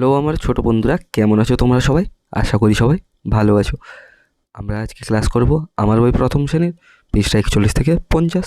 Hello আমার ছোট বন্ধুরা, কেমন আছো তোমরা সবাই? আশা করি সবাই ভালো আছো। আমরা আজকে ক্লাস করব আমার বই প্রথম শ্রেণীর পৃষ্ঠা 41 থেকে 50।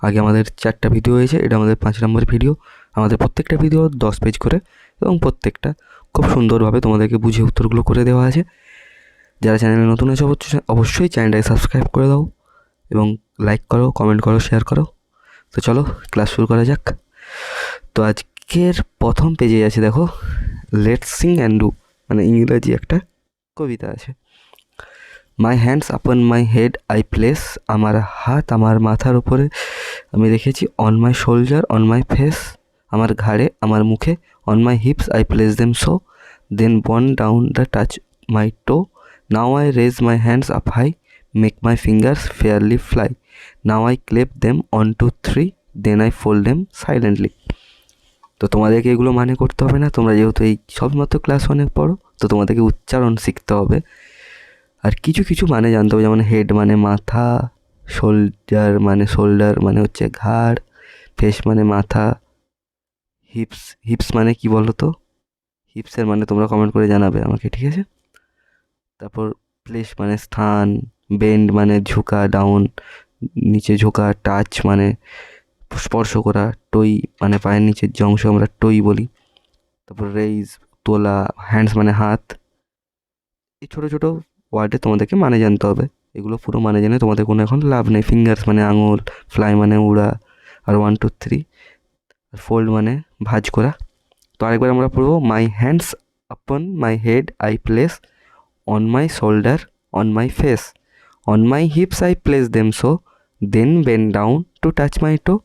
আগে আমাদের 4টা ভিডিও হয়েছে, এটা আমাদের 5 নম্বর ভিডিও। আমাদের প্রত্যেকটা ভিডিও 10 পেজ করে এবং প্রত্যেকটা খুব সুন্দরভাবে তোমাদেরকে বুঝিয়ে উত্তরগুলো করে দেওয়া আছে। যারা চ্যানেলে নতুন আছে অবশ্যই চ্যানেলটাকে সাবস্ক্রাইব করে দাও এবং লাইক করো, কমেন্ট করো, শেয়ার করো। তো চলো ক্লাস শুরু করা যাক। তো আজকের প্রথম পেজে আছে, দেখো, লেটস সিং অ্যান্ড ডু, মানে ইংরাজি একটা কবিতা আছে। মাই hands upon my head I place, আমার হাত আমার মাথার উপরে আমি রেখেছি। On my shoulder on my face, আমার ঘাড়ে আমার মুখে। On my hips I place them so, then বর্ন down the touch my toe. Now I raise my hands up high, make my fingers fairly fly. Now I clap them one two three, then I fold them silently. তো তোমাদেরকে এগুলো মানে করতে হবে না, তোমরা যেহেতু এই সবমাত্র ক্লাস 1 পড়ো, তো তোমাদেরকে উচ্চারণ শিখতে হবে আর কিছু কিছু মানে জানতে হবে। যেমন হেড মানে মাথা, শোল্ডার মানে হচ্ছে ঘাড়, ফেস মানে মাথা, হিপস মানে কি বলো তো? হিপসের মানে তোমরা কমেন্ট করে জানাবে আমাকে, ঠিক আছে? তারপর প্লেস মানে স্থান, বেন্ড মানে ঝোঁকা, ডাউন নিচে ঝোঁকা, টাচ মানে স্পর্শ করা, টই মানে পায়ের নিচের যে অংশ আমরা টই বলি। তারপর রেইজ তোলা, হ্যান্ডস মানে হাত। এই ছোটো ছোটো ওয়ার্ডে তোমাদেরকে মানে জানতে হবে। এগুলো পুরো মানে জেনে তোমাদের কোনো এখন লাভ নেই। ফিঙ্গার্স মানে আঙুল, ফ্লাই মানে উড়া, আর 1 2 3, আর ফোল্ড মানে ভাঁজ করা। তো আরেকবার আমরা পড়বো। My hands upon my head I place, on my shoulder on my face, on my hips I place them so, then bend down to touch my toe.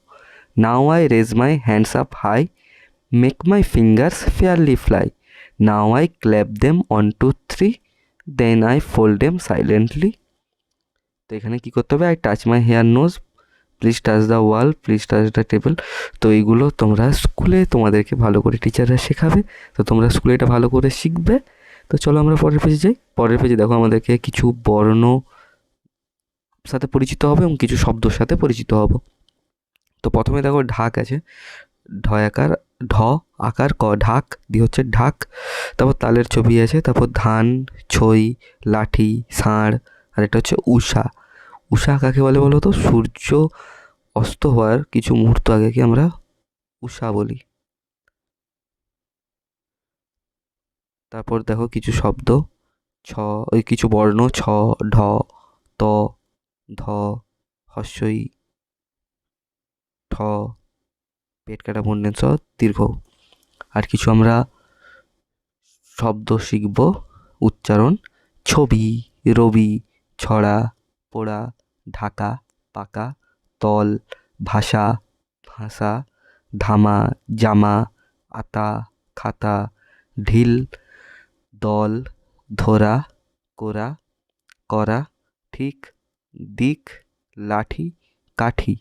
Now I raise my hands up high, make my fingers fairly fly. Now I clap them one two three, then I fold them silently. তো এখানে কী করতে হবে? I touch my hair nose, please touch the wall, please touch the table. তো এইগুলো তোমরা স্কুলে তোমাদেরকে ভালো করে টিচাররা শেখাবে, তো তোমরা স্কুলে এটা ভালো করে শিখবে। তো চলো আমরা পরের পেজে যাই। পরের পেজে দেখো আমাদেরকে কিছু বর্ণ সাথে পরিচিত হবে এবং কিছু শব্দর সাথে পরিচিত হব। তো প্রথমে দেখো ঢাক আছে, ঢয়াকার ঢ আকার ক, ঢাক দিয়ে হচ্ছে ঢাক। তারপর তালের ছবি আছে, তারপর ধান, ছই, লাঠি, ষাঁড়, আর এটা হচ্ছে উষা। উষা কাকে বলে বলো তো? সূর্য অস্ত হওয়ার কিছু মুহূর্ত আগেকে আমরা উষা বলি। তারপর দেখো কিছু শব্দ, কিছু বর্ণ, ছ, ঢ, ত, ধ, হস্যই, ঠ, পেট কাটা বর্ণের স, দীর্ঘ। আর কিছু আমরা শব্দ শিখব, উচ্চারণ। ছবি, রবি, ছড়া, পোড়া, ঢাকা, পাকা, তল, ভাষা, ভাষা, ধামা, জামা, আতা, খাতা, ঢিল, দল, ধরা, কোরা, করা, ঠিক, দিক, লাঠি, কাঠি,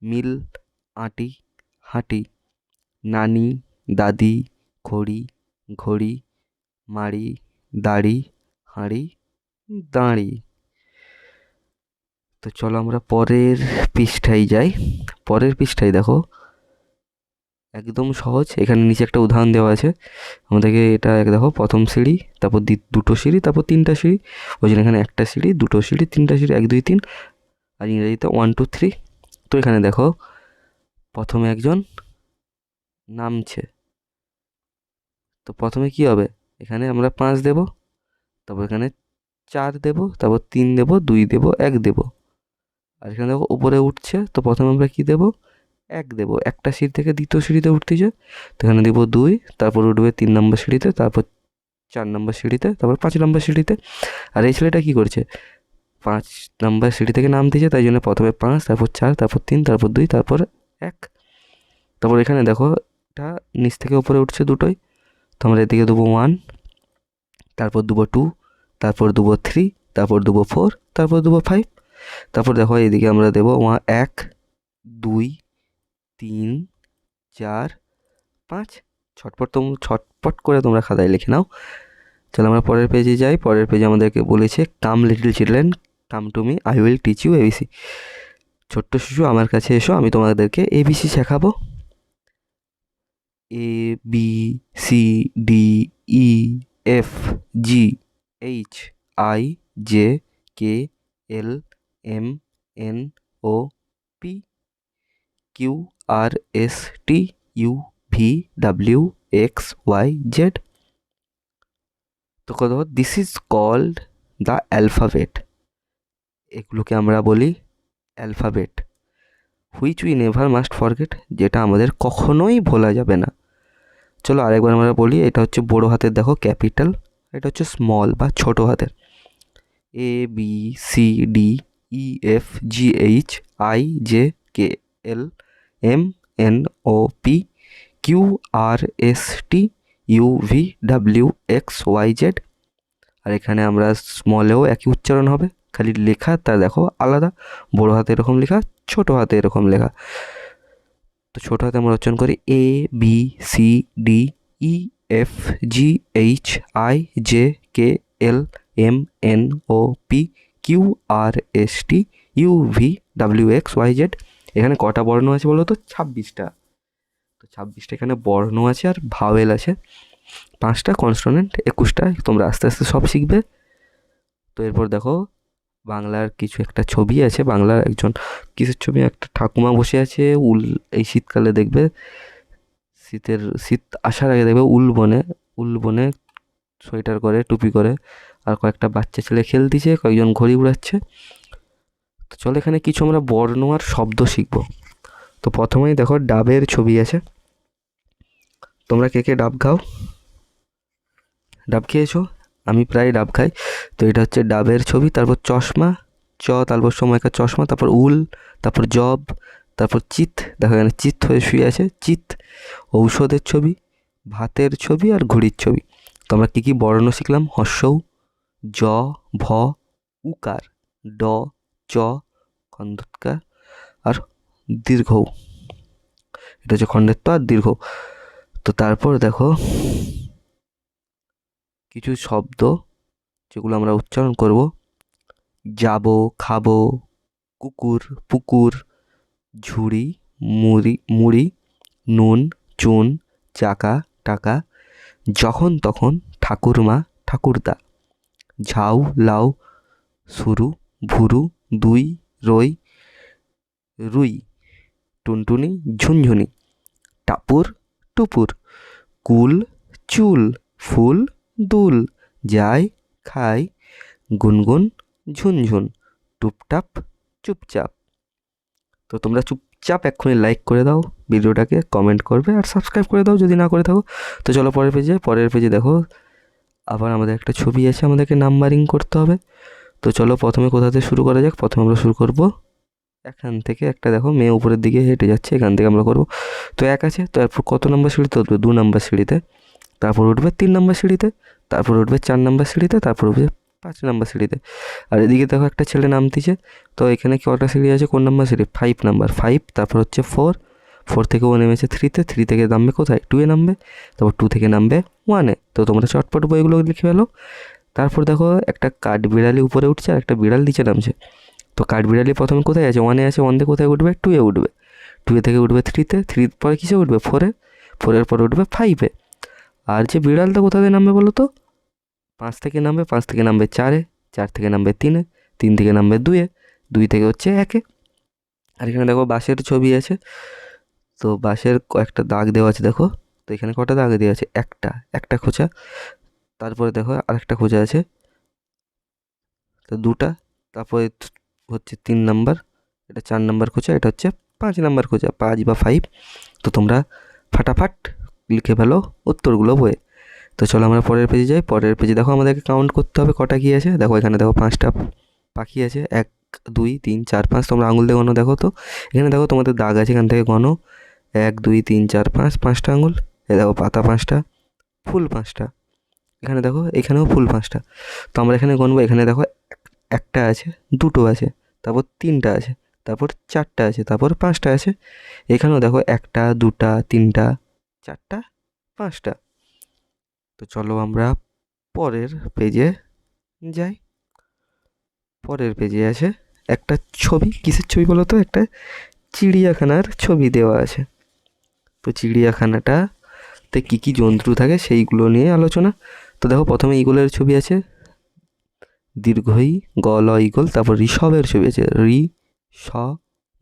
মিল, আঁটি, হাঁটি, নানি, দাদি, খড়ি, ঘড়ি, মাড়ি, দাড়ি, হাঁড়ি, দাঁড়ি। তো চলো আমরা পরের পৃষ্ঠায় যাই। পরের পৃষ্ঠায় দেখো একদম সহজ, এখানে নিচে একটা উদাহরণ দেওয়া আছে আমাদেরকে। এটা দেখো, প্রথম সিঁড়ি, তারপর দুটো সিঁড়ি, তারপর 3টা সিঁড়ি। ওই জন্য এখানে একটা সিঁড়ি, দুটো সিঁড়ি, 3টা সিঁড়ি, 1 2 3, আর ইংরেজিতে 1 2 3। তো এখানে দেখো প্রথমে একজন নামছে, তো প্রথমে কি হবে? এখানে আমরা 5 দেব, তারপর এখানে 4 দেব, তারপর 3 দেব, 2 দেব, 1 দেব। আর এখানে দেখো উপরে উঠছে, তো প্রথমে আমরা কি দেব? 1 দেব। একটা সিঁড়ি থেকে দ্বিতীয় সিঁড়িতে উঠতেছে, তো এখানে দেবো 2, তারপর উঠবে 3 নম্বর সিঁড়িতে, তারপর 4 নম্বর সিঁড়িতে, তারপর 5 নম্বর সিঁড়িতে। আর এই ছেলেটা কি করছে? 5 নম্বর সিঁড়ি থেকে নামতেছে, তাই জন্য প্রথমে 5, তারপর 4, তারপর 3, তারপর 2, তারপর 1। তারপর এখানে দেখো এটা নিচ থেকে উপরে উঠছে দুটোই, তো আমরা এদিকে দেবো 1, তারপর দেবো 2, তারপর দেবো 3, তারপর দেবো 4, তারপর দেবো 5। তারপর দেখো এইদিকে আমরা দেবো 1 2 3 4 5। ছটপট করে তোমরা খাতায় লিখে নাও। চলো আমরা পরের পেজে যাই। পরের পেজে আমাদেরকে বলেছে, come little children come to me, I will teach you ABC. ছোট্ট শিশু আমার কাছে এসো, আমি তোমাদেরকে এবিসি শেখাবো। ABCDEFGHIJKLMNOP QRSTUVWXYZ। তো কত, this is called the alphabet. এগুলোকে আমরা বলি alphabet, which we never must forget, যেটা আমাদের কখনোই ভোলা যাবে না। চলো আরেকবার আমরা বলি। এটা হচ্ছে বড় হাতের, দেখো ক্যাপিটাল, এটা হচ্ছে স্মল বা ছোট হাতের। ABCDEFGHIJKLMNOP QRSTUVWXYZ। আর এখানে আমরা স্মলেও একই উচ্চারণ হবে, খালি লেখা তা দেখো আলাদা। বড় হাতে এরকম লেখা, ছোট হাতে এরকম লেখা। তো ছোট হাতে আমরা উচ্চারণ করি ABCDEFGHIJKLMNOP QRSTUVWXYZ। এখানে কটা বর্ণ আছে বলো তো? 26টা। তো 26টা এখানে বর্ণ আছে, আর ভাওয়েল আছে 5টা, কনসোনেন্ট 21টা। তোমরা আস্তে আস্তে সব শিখবে। তো এরপর দেখো বাংলার কিছু একটা ছবি আছে। বাংলার একজন কিসের ছবি? একটা ঠাকুমা বসে আছে এই শীতকালে দেখবে, শীত আসার আগে দেখবে উল বনে সোয়েটার করে, টুপি করে, আর কয়েকটা বাচ্চা ছেলে খেলতেছে, কয়েকজন ঘড়ি উড়াচ্ছে। তো চলো এখানে কিছু আমরা বর্ণ আর শব্দ শিখব। তো প্রথমেই দেখো ডাবের ছবি আছে। তোমরা কে কে ডাব খাও? ডাব খেয়েছো? আমি প্রায় ডাব খাই। তো এটা হচ্ছে ডাবের ছবি। তারপর চশমা, তারপর সময়কার চশমা, তারপর উল, তারপর জব, তারপর চিত, দেখো এখানে চিত হয়ে শুয়ে আছে, চিত। ঔষধের ছবি, ভাতের ছবি, আর ঘড়ির ছবি। তো আমরা কী কী বর্ণ শিখলাম? হর্ষৌ, জ, ভ, উকার, ড, চ, খণ্ডৎকার, আর দীর্ঘ। এটা হচ্ছে খণ্ডেত্ব আর দীর্ঘ। তো তারপর দেখো কিছু শব্দ যেগুলো আমরা উচ্চারণ করব। যাবো, খাবো, কুকুর, পুকুর, ঝুড়ি, মুড়ি, নুন, চুন, চাকা, টাকা, যখন তখন, ঠাকুরমা, ঠাকুরদা, ঝাউ, লাউ, শুরু, ভুরু, দুই, রই, রুই, টুনটুনি, ঝুনঝুনি, টাপুর, টুপুর, কুল, চুল, ফুল, দুল, যাই, খাই, গুনগুন, ঝুনঝুন, টুপটাপ, চুপচাপ। তো তোমরা চুপচাপ এক্ষুনি লাইক করে দাও ভিডিওটাকে, কমেন্ট করবে, আর সাবস্ক্রাইব করে দাও যদি না করে থাকো। তো চলো পরের পেজে দেখো আবার আমাদের একটা ছবি আছে, আমাদেরকে নাম্বারিং করতে হবে। তো চলো প্রথমে কোথা থেকে শুরু করা যাক। প্রথমে আমরা শুরু করব এখান থেকে। একটা দেখো মেয়ে উপরের দিকে হেঁটে যাচ্ছে, এখান থেকে আমরা করব। তো 1 আছে, তারপর কত নম্বর সিঁড়িতে উঠবে? 2 নম্বর সিঁড়িতে। তারপর উঠবে 3 নম্বর সিঁড়িতে, তারপর উঠবে 4 নম্বর সিঁড়িতে, তারপর উঠবে 5 নম্বর সিঁড়িতে। আর এদিকে দেখো একটা ছেলে নামতিছে। তো এখানে কটা সিঁড়ি আছে? কোন নম্বর সিঁড়ি? 5 নাম্বার, 5। তারপর হচ্ছে 4 থেকে ও নেমেছে 3-তে, 3 থেকে নামবে কোথায়? 2-এ নামবে। তারপর 2 থেকে নামবে 1-এ। তো তোমরা চটপট বইগুলো লিখে ফেলো। তারপর দেখো একটা কাঠবিড়ালি উপরে উঠছে, আর একটা বিড়াল নিচে নামছে। তো কাঠবিড়ালি প্রথমে কোথায় আছে? 1-এ আছে। 1 থেকে কোথায় উঠবে? 2-এ উঠবে। 2 থেকে উঠবে 3-তে, 3 পরে কিসে উঠবে? 4-এ। 4-এর পরে উঠবে 5-এ। আর যে বিড়ালটা কোথা থেকে নামবে বলো তো? 5 থেকে নামবে। 5 থেকে নামবে 4-এ, 4 থেকে নামবে 3-এ, 3 থেকে নামবে 2-এ, 2 থেকে হচ্ছে 1-এ। আর এখানে দেখো বাঁশের ছবি আছে। তো বাঁশের কয়েকটা দাগ দেওয়া আছে দেখো। তো এখানে কটা দাগ দেওয়া আছে? একটা খোঁচা। তারপরে দেখো আরেকটা খোঁচা আছে, তো 2টা। তারপরে হচ্ছে 3 নাম্বার, এটা 4 নাম্বার খোঁচা, এটা হচ্ছে 5 নাম্বার খোঁচা, 5 বা 5। তো তোমরা ফাটাফাট লিখে ফেলো উত্তরগুলো বইয়ে। তো চলো আমরা পরের পেজে যাই। পরের পেজে দেখো আমাদেরকে কাউন্ট করতে হবে কটা কী আছে। দেখো এখানে দেখো 5টা পাখি আছে, 1 2 3 4 5। তোমরা আঙুল দিয়ে গণো দেখো। তো এখানে দেখো তোমাদের দাগ আছে, এখান থেকে গণো 1 2 3 4 5, 5টা আঙুল। এ দেখো পাতা 5টা, ফুল 5টা। এখানে দেখো এখানেও ফুল 5টা। তো আমরা এখানে গণবো। এখানে দেখো একটা আছে, 2টো আছে, তারপর 3টা আছে, তারপর 4টা আছে, তারপর 5টা আছে। এখানেও দেখো 1টা 2টা 3টা 4টা 5টা। তো চলো আমরা পরের পেজে যাই। পরের পেজে আছে একটা ছবি। কিসের ছবি বলো তো? একটা চিড়িয়াখানার ছবি দেওয়া আছে। তো চিড়িয়াখানাটা তে কী কী জন্তু থাকে সেইগুলো নিয়ে আলোচনা। তো দেখো প্রথমে ঈগলের ছবি আছে, দীর্ঘই গ ল ঈগল। তারপর ঋষভের ছবি আছে, ষ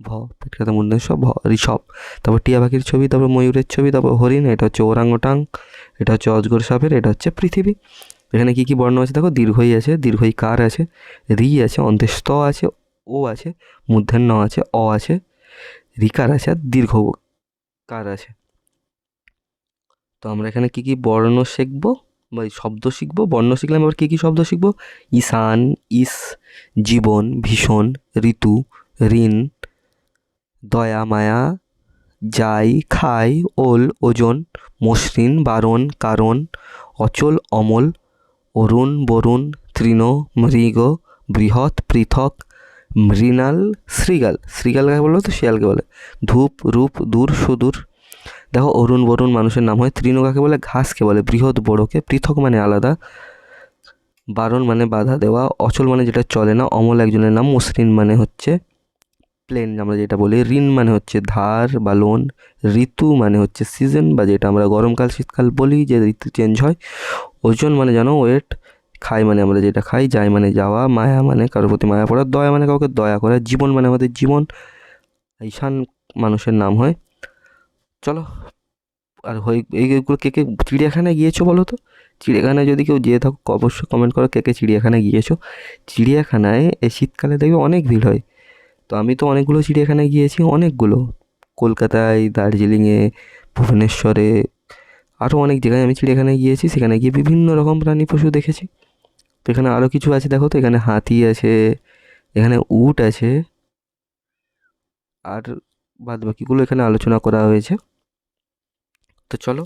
ভ পেট কাটা মূর্ধন্য ষ ভ, ঋষভ। তারপর টিয়া পাখির ছবি, তারপর ময়ূরের ছবি, তারপর হরিণ, এটা হচ্ছে ওরাংওটাং, এটা হচ্ছে অজগর সাপের, এটা হচ্ছে পৃথিবী। এখানে কী কী বর্ণ আছে দেখো, দীর্ঘই আছে, দীর্ঘই কার আছে, রি আছে, অন্তে স্ত আছে, ও আছে, মূর্ধন্য আছে, অ আছে, রিকার আছে, আর দীর্ঘ কার আছে। তো আমরা এখানে কী কী বর্ণ শিখবো বা এই শব্দ শিখবো, বর্ণ শিখলাম, এবার কী কী শব্দ শিখবো, ঈশান, ইস, জীবন, ভীষণ, ঋতু, ঋণ, দয়া, মায়া, যাই, খাই, ওল, ওজন, মসৃণ, বারণ, কারণ, অচল, অমল, অরুণ, বরুণ, তৃণ, মৃগ, বৃহৎ, পৃথক, মৃণাল, শৃগাল। শৃগাল কাকে বলো তো, শিয়ালকে বলে। ধূপ, রূপ, দূর, সুদূর। দেখো অরুণ বরুণ মানুষের নাম হয়। তৃণ কাকে বলে, ঘাসকে বলে। বৃহৎ বড়কে, পৃথক মানে আলাদা, বারণ মানে বাধা দেওয়া, অচল মানে যেটা চলে না, অমল একজনের নাম, মসৃণ মানে হচ্ছে প্লেন আমরা যেটা বলি, ঋণ মানে হচ্ছে ধার বা লোন, ঋতু মানে হচ্ছে সিজন বা যেটা আমরা গরমকাল শীতকাল বলি যে ঋতু চেঞ্জ হয়, ওজন মানে জানো ওয়েট, খাই মানে আমরা যেটা খাই, যাই মানে যাওয়া, মায়া মানে কারোর প্রতি মায়া পড়া, দয়া মানে কাউকে দয়া করা, জীবন মানে আমাদের জীবন, ঈশান মানুষের নাম হয়। চলো, আর এইগুলো কে কে চিড়িয়াখানায় গিয়েছো বলো তো? চিড়িয়াখানায় যদি কেউ যেয়ে থাকো অবশ্যই কমেন্ট করো কে কে চিড়িয়াখানায় গিয়েছো। চিড়িয়াখানায় এই শীতকালে দেখবে অনেক ভিড় হয়। তো আমি তো অনেকগুলো চিড়িয়াখানায় গিয়েছি, অনেকগুলো, কলকাতায়, দার্জিলিংয়ে, ভুবনেশ্বরে, আরও অনেক জায়গায় আমি চিড়িয়াখানায় গিয়েছি। সেখানে গিয়ে বিভিন্ন রকম প্রাণী পশু দেখেছি। তো এখানে আরও কিছু আছে দেখো তো, এখানে হাতি আছে, এখানে উট আছে, আর বাদ বাকিগুলো এখানে আলোচনা করা হয়েছে। তো চলো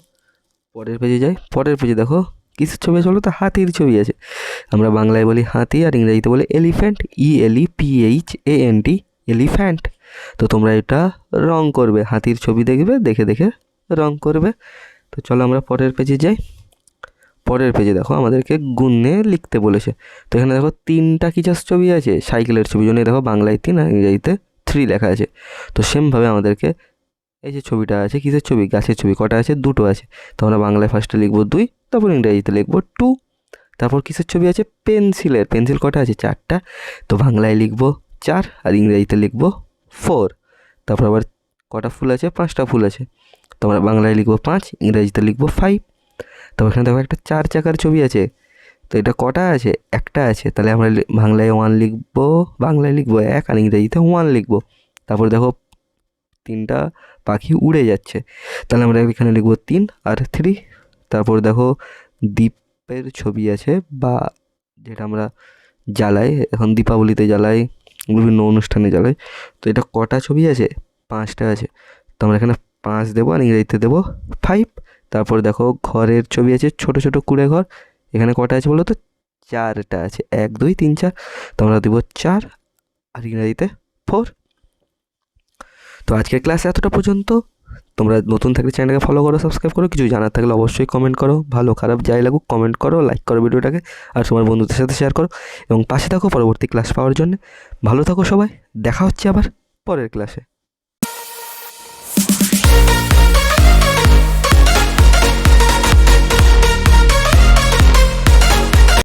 পরের পেজে যাই। পরের পেজে দেখো কিসের ছবি আছে বলো তো, হাতির ছবি আছে। আমরা বাংলায় বলি হাতি, আর ইংরেজিতে বলি এলিফ্যান্ট, ELEPHANT, এলিফ্যান্ট। তো তোমরা এটা রং করবে, হাতির ছবি দেখবে, দেখে দেখে রং করবে। তো চলো আমরা পরের পেজে যাই। পরের পেজে দেখো আমাদেরকে গুণে লিখতে বলেছে। তো এখানে দেখো 3টা কিসের ছবি আছে, সাইকেলের ছবি, জন্য দেখো বাংলায় 3 আর ইংরেজিতে 3 লেখা আছে। তো সেমভাবে আমাদেরকে এই যে ছবিটা আছে, কিসের ছবি, গাছের ছবি, কটা আছে, 2টো আছে। তো আমরা বাংলায় ফার্স্টে লিখবো 2, তারপর ইংরেজিতে লিখবো 2। তারপর কিসের ছবি আছে, পেন্সিলের, পেন্সিল কটা আছে, 4টা। তো বাংলায় লিখবো 4 আর ইংরেজিতে লিখবো 4। তারপর আবার কটা ফুল আছে, 5টা ফুল আছে। তো আমরা বাংলায় লিখবো 5, ইংরেজিতে লিখবো 5। তারপর এখানে দেখো একটা 4 চাকার ছবি আছে। তো এটা কটা আছে, একটা আছে। তাহলে আমরা বাংলায় 1 লিখবো, বাংলায় লিখবো 1 আর ইংরেজিতে 1 লিখবো। তারপর দেখো 3টা পাখি উড়ে যাচ্ছে, তাহলে আমরা এখানে লিখবো 3 আর 3। তারপর দেখো দ্বীপের ছবি আছে, বা যেটা আমরা জ্বালাই, এখন দীপাবলিতে জ্বালাই, বিভিন্ন অনুষ্ঠানে জ্বালাই। তো এটা কটা ছবি আছে, 5টা আছে। তো আমরা এখানে 5 দেবো আর ইংরেজিতে দেবো 5। তারপর দেখো ঘরের ছবি আছে, ছোট ছোট কুঁড়ে ঘর। এখানে কটা আছে বলো তো, 4টা আছে, 1 2 3 4। তো আমরা দেবো 4 আর ইংরেজিতে 4। তো আজকের ক্লাস এতটা পর্যন্ত। তোমরা নতুন থাকলে চ্যানেলটাকে ফলো করো, সাবস্ক্রাইব করো, কিছু জানার থাকলে অবশ্যই কমেন্ট করো, ভালো খারাপ যাই লাগুক কমেন্ট করো, লাইক করো ভিডিওটাকে, আর তোমার বন্ধুদের সাথে শেয়ার করো, এবং পাশে থাকো পরবর্তী ক্লাস পাওয়ার জন্য। ভালো থাকো সবাই, দেখা হচ্ছে আবার পরের ক্লাসে।